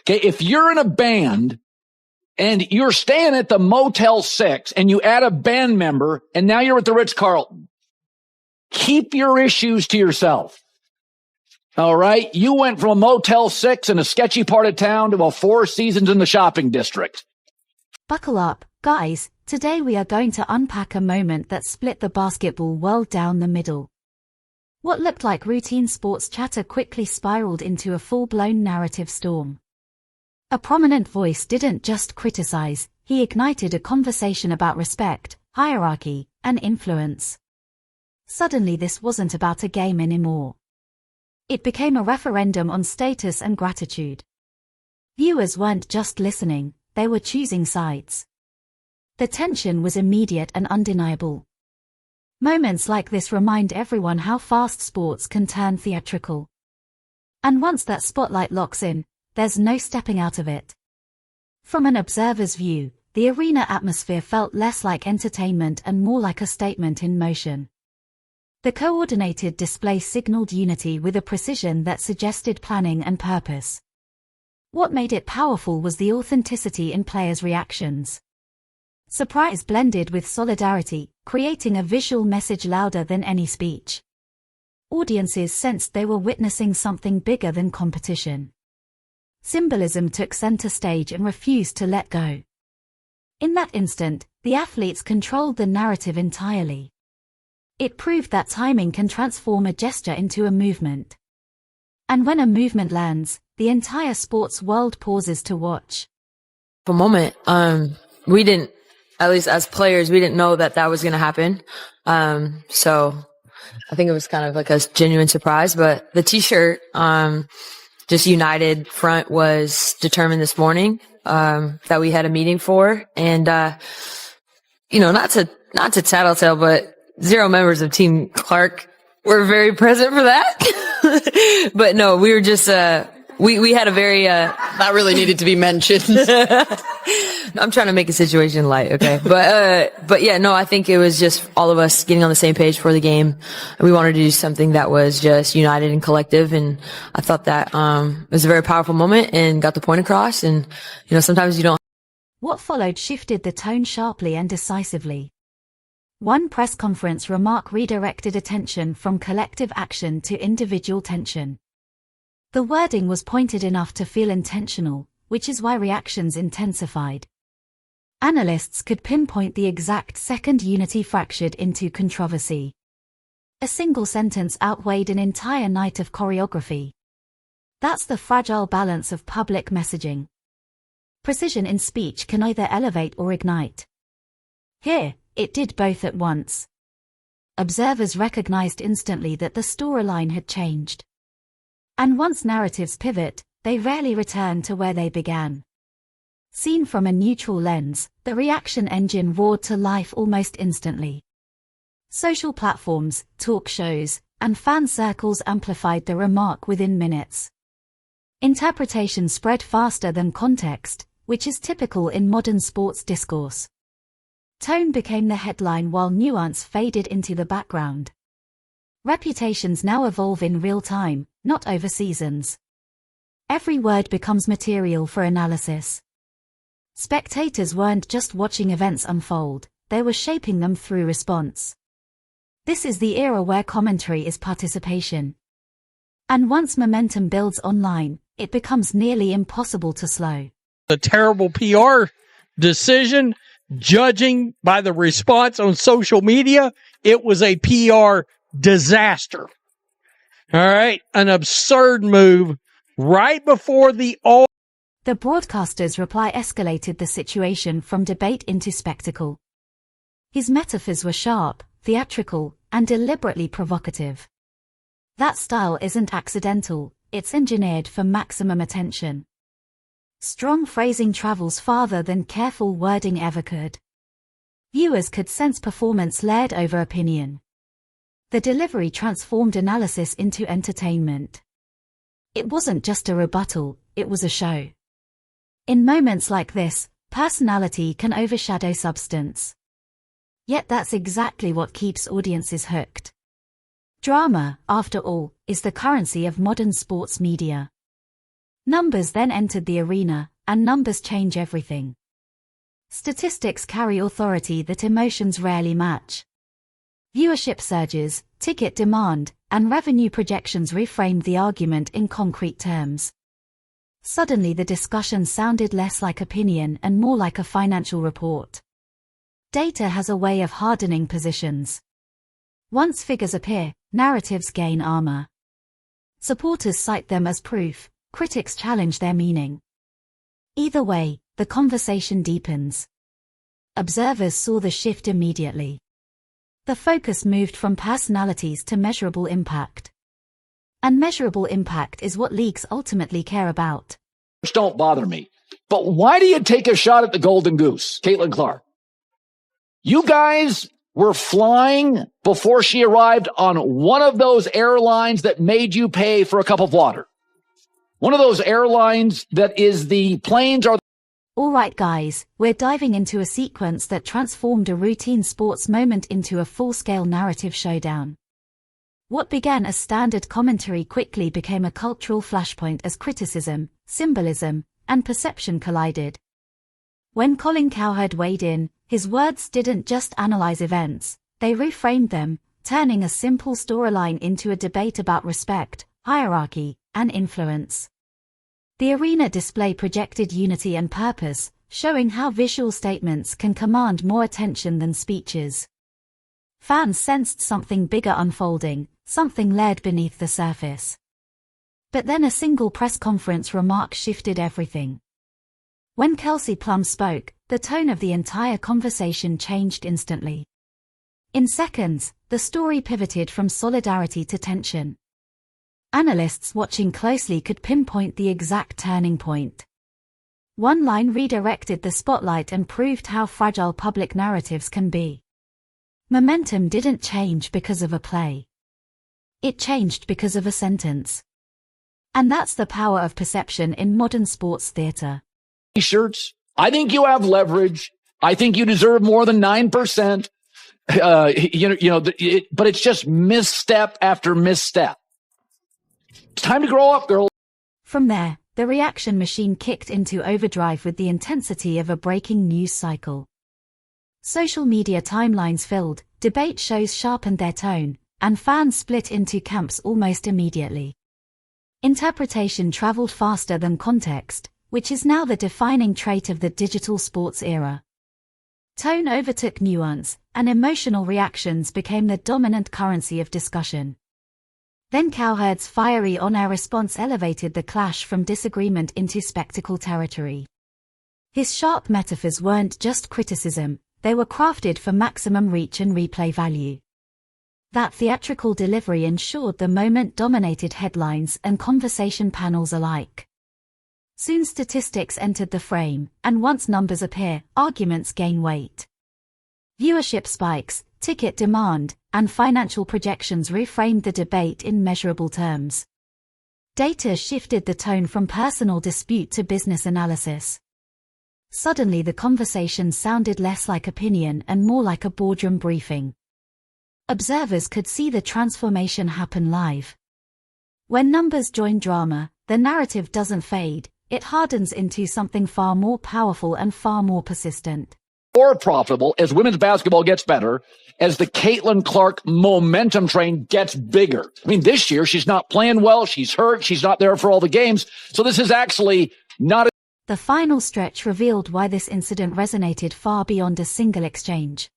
Okay, if you're in a band and you're staying at the Motel 6 and you add a band member and now you're at the Ritz-Carlton, keep your issues to yourself. All right? You went from a Motel 6 in a sketchy part of town to a Four Seasons in the shopping district. Buckle up, guys. Today we are going to unpack a moment that split the basketball world down the middle. What looked like routine sports chatter quickly spiraled into a full-blown narrative storm. A prominent voice didn't just criticize, he ignited a conversation about respect, hierarchy, and influence. Suddenly this wasn't about a game anymore. It became a referendum on status and gratitude. Viewers weren't just listening, they were choosing sides. The tension was immediate and undeniable. Moments like this remind everyone how fast sports can turn theatrical. And once that spotlight locks in, there's no stepping out of it. From an observer's view, the arena atmosphere felt less like entertainment and more like a statement in motion. The coordinated display signaled unity with a precision that suggested planning and purpose. What made it powerful was the authenticity in players' reactions. Surprise blended with solidarity, creating a visual message louder than any speech. Audiences sensed they were witnessing something bigger than competition. Symbolism took center stage and refused to let go. In that instant, the athletes controlled the narrative entirely. It proved that timing can transform a gesture into a movement. And when a movement lands, the entire sports world pauses to watch. For a moment, we didn't, at least as players, we didn't know that was going to happen. So I think it was kind of like a genuine surprise, but the t-shirt, just united front was determined this morning, that we had a meeting for. And, not to tattletale, but 0 members of Team Clark were very present for that. But no, we were just, we had a very, that really needed to be mentioned. I'm trying to make a situation light. Okay. But yeah, no, I think it was just all of us getting on the same page for the game. We wanted to do something that was just united and collective. And I thought that, it was a very powerful moment and got the point across. And, sometimes you don't. What followed shifted the tone sharply and decisively. One press conference remark redirected attention from collective action to individual tension. The wording was pointed enough to feel intentional, which is why reactions intensified. Analysts could pinpoint the exact second unity fractured into controversy. A single sentence outweighed an entire night of choreography. That's the fragile balance of public messaging. Precision in speech can either elevate or ignite. Here, it did both at once. Observers recognized instantly that the storyline had changed. And once narratives pivot, they rarely return to where they began. Seen from a neutral lens, the reaction engine roared to life almost instantly. Social platforms, talk shows, and fan circles amplified the remark within minutes. Interpretation spread faster than context, which is typical in modern sports discourse. Tone became the headline while nuance faded into the background. Reputations now evolve in real time, not over seasons. Every word becomes material for analysis. Spectators weren't just watching events unfold, they were shaping them through response. This is the era where commentary is participation. And once momentum builds online, it becomes nearly impossible to slow. A terrible PR decision. Judging by the response on social media, it was a PR disaster. All right. An absurd move right before the broadcaster's reply escalated the situation from debate into spectacle. His metaphors were sharp, theatrical, and deliberately provocative. That style isn't accidental, it's engineered for maximum attention. Strong phrasing travels farther than careful wording ever could. Viewers could sense performance layered over opinion. The delivery transformed analysis into entertainment. It wasn't just a rebuttal, it was a show. In moments like this, personality can overshadow substance. Yet that's exactly what keeps audiences hooked. Drama, after all, is the currency of modern sports media. Numbers then entered the arena, and numbers change everything. Statistics carry authority that emotions rarely match. Viewership surges, ticket demand, and revenue projections reframed the argument in concrete terms. Suddenly the discussion sounded less like opinion and more like a financial report. Data has a way of hardening positions. Once figures appear, narratives gain armor. Supporters cite them as proof, critics challenge their meaning. Either way, the conversation deepens. Observers saw the shift immediately. The focus moved from personalities to measurable impact. And measurable impact is what leagues ultimately care about. Don't bother me. But why do you take a shot at the Golden Goose, Caitlin Clark? You guys were flying before she arrived on one of those airlines that made you pay for a cup of water. One of those airlines that is the planes are. All right, guys, we're diving into a sequence that transformed a routine sports moment into a full-scale narrative showdown. What began as standard commentary quickly became a cultural flashpoint as criticism, symbolism, and perception collided. When Colin Cowherd weighed in, his words didn't just analyze events, they reframed them, turning a simple storyline into a debate about respect, hierarchy, and influence. The arena display projected unity and purpose, showing how visual statements can command more attention than speeches. Fans sensed something bigger unfolding, something layered beneath the surface. But then a single press conference remark shifted everything. When Kelsey Plum spoke, the tone of the entire conversation changed instantly. In seconds, the story pivoted from solidarity to tension. Analysts watching closely could pinpoint the exact turning point. One line redirected the spotlight and proved how fragile public narratives can be. Momentum didn't change because of a play. It changed because of a sentence. And that's the power of perception in modern sports theater. T-shirts. I think you have leverage. I think you deserve more than 9%. But it's just misstep after misstep. It's time to grow up, girl. From there, the reaction machine kicked into overdrive with the intensity of a breaking news cycle. Social media timelines filled, debate shows sharpened their tone, and fans split into camps almost immediately. Interpretation traveled faster than context, which is now the defining trait of the digital sports era. Tone overtook nuance, and emotional reactions became the dominant currency of discussion. Then Cowherd's fiery on-air response elevated the clash from disagreement into spectacle territory. His sharp metaphors weren't just criticism, they were crafted for maximum reach and replay value. That theatrical delivery ensured the moment dominated headlines and conversation panels alike. Soon statistics entered the frame, and once numbers appear, arguments gain weight. Viewership spikes, ticket demand, and financial projections reframed the debate in measurable terms. Data shifted the tone from personal dispute to business analysis. Suddenly the conversation sounded less like opinion and more like a boardroom briefing. Observers could see the transformation happen live. When numbers join drama, the narrative doesn't fade, it hardens into something far more powerful and far more persistent. More profitable as women's basketball gets better, as the Caitlin Clark momentum train gets bigger. I mean, this year she's not playing well, she's hurt, she's not there for all the games, so this is actually not a... The final stretch revealed why this incident resonated far beyond a single exchange.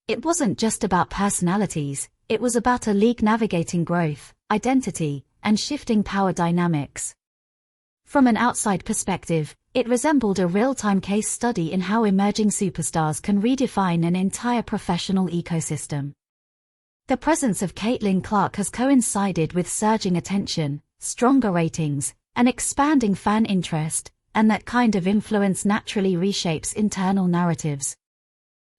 It wasn't just about personalities, it was about a league navigating growth, identity, and shifting power dynamics. From an outside perspective, it resembled a real-time case study in how emerging superstars can redefine an entire professional ecosystem. The presence of Caitlin Clark has coincided with surging attention, stronger ratings, and expanding fan interest, and that kind of influence naturally reshapes internal narratives.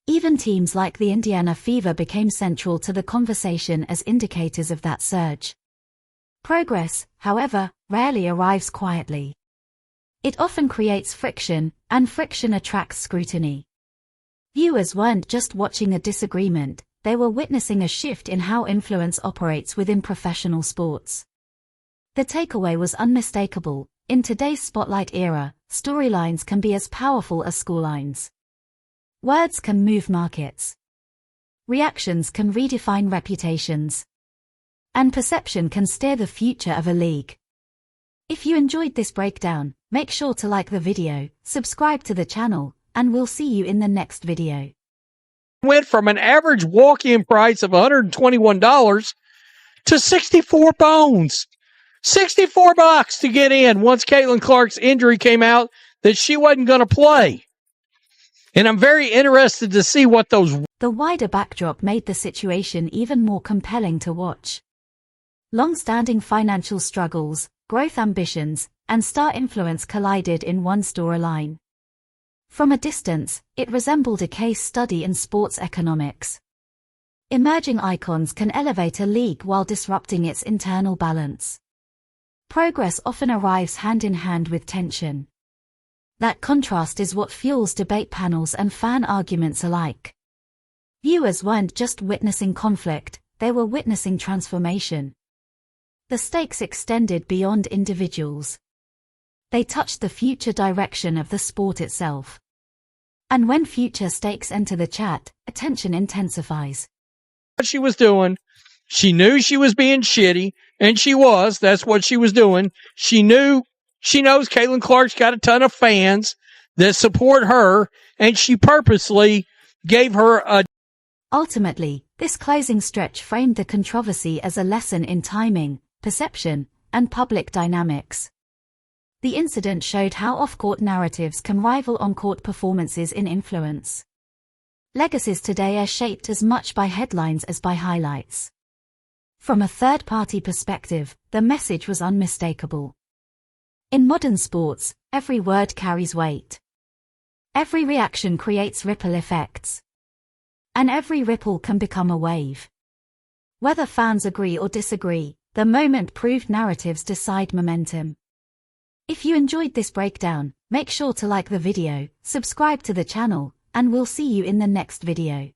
Even teams like the Indiana Fever became central to the conversation as indicators of that surge. Progress, however, rarely arrives quietly. It often creates friction, and friction attracts scrutiny. Viewers weren't just watching a disagreement, they were witnessing a shift in how influence operates within professional sports. The takeaway was unmistakable: In today's spotlight era, storylines can be as powerful as scorelines. Words can move markets. Reactions can redefine reputations. And perception can steer the future of a league. If you enjoyed this breakdown, make sure to like the video, subscribe to the channel, and we'll see you in the next video. Went from an average walk-in price of $121 to 64 bones. $64 to get in once Caitlin Clark's injury came out that she wasn't going to play. And I'm very interested to see what those... The wider backdrop made the situation even more compelling to watch. Long-standing financial struggles, growth ambitions, and star influence collided in one storyline. From a distance, it resembled a case study in sports economics. Emerging icons can elevate a league while disrupting its internal balance. Progress often arrives hand in hand with tension. That contrast is what fuels debate panels and fan arguments alike. Viewers weren't just witnessing conflict, they were witnessing transformation. The stakes extended beyond individuals. They touched the future direction of the sport itself. And when future stakes enter the chat, attention intensifies. What she was doing, she knew she was being shitty, and she was. That's what she was doing. She knows Caitlin Clark's got a ton of fans that support her, and she purposely gave her a... Ultimately, this closing stretch framed the controversy as a lesson in timing, perception, and public dynamics. The incident showed how off-court narratives can rival on-court performances in influence. Legacies today are shaped as much by headlines as by highlights. From a third-party perspective, the message was unmistakable. In modern sports, every word carries weight. Every reaction creates ripple effects. And every ripple can become a wave. Whether fans agree or disagree, the moment proved narratives decide momentum. If you enjoyed this breakdown, make sure to like the video, subscribe to the channel, and we'll see you in the next video.